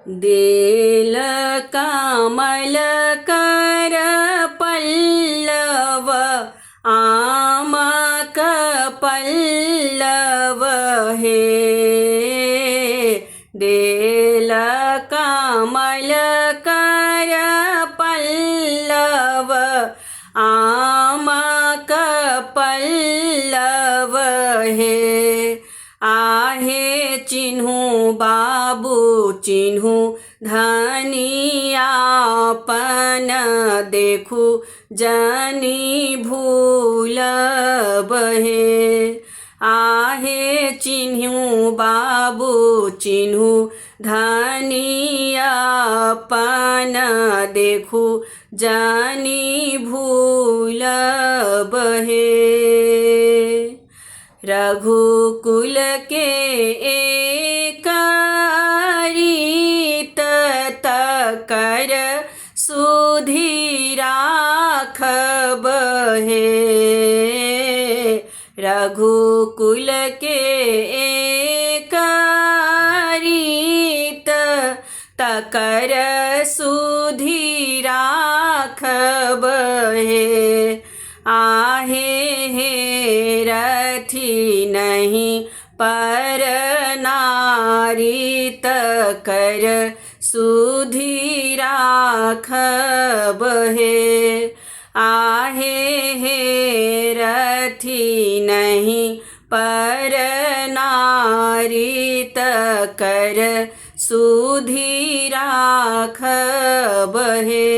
देल कमल कर पल्लव आमक पल्लव हे। देल कमल कर पल्लव आमक पल्लव हे। आहे चिन्हू बाबू चिन्हू धनियापन देखू जनी भूल बहे। आहे चिन्हू बाबू चिन्हू धनियापन देखू जनी भूल बहे। रघुकुल के एक रीत तकर सुधि राखब हे। रघुकुल के एक रीत तकर सुधि राखब हे। आहे हे रथी नहीं पर नारी तकर सुधि राखब हे। आहे हे रथी नहीं पर नारी तकर सुधि राखब हे।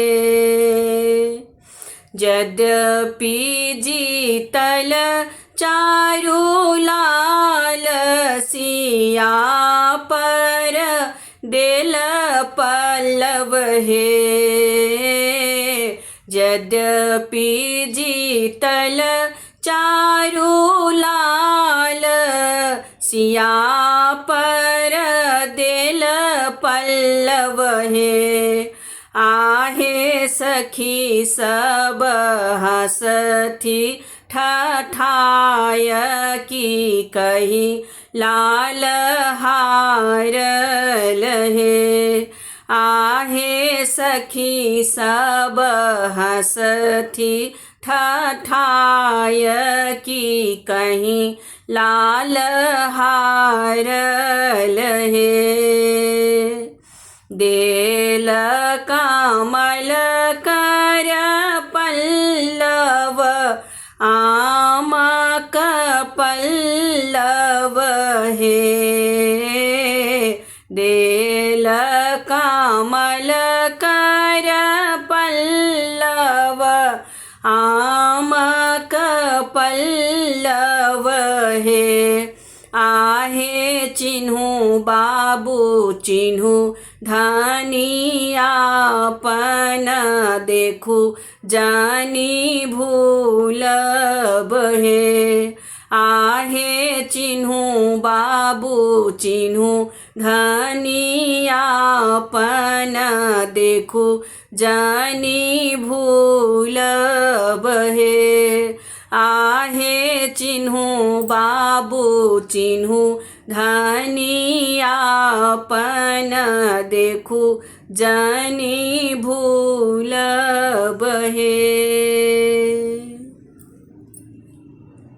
यद्यपि जीतल चारु लाल सिया पर देल पल्लव हे। यद्यपि जीतल चारु लाल सिया पर देल पल्लव हे। आहे सखी सब हंसथी ठठाय की कही लाल हार लहे। आहे सखी सब हंसथी ठठाय की कहीं लाल हार लहे। देल कमल कर पल्लव आमक पल्लव हे। देल कमल कर पल्लव आमक पल्लव हे। आहे चिन्हू बाबू चिन्हू धनियापन देखू जनी भूल बहे। आहे चिन्हू बाबू चिन्हू धनियापन देखू जनी भूल बहे। आहे चिन्हू बाबू चिन्हू धनियापन देखू जनी भूल बहे।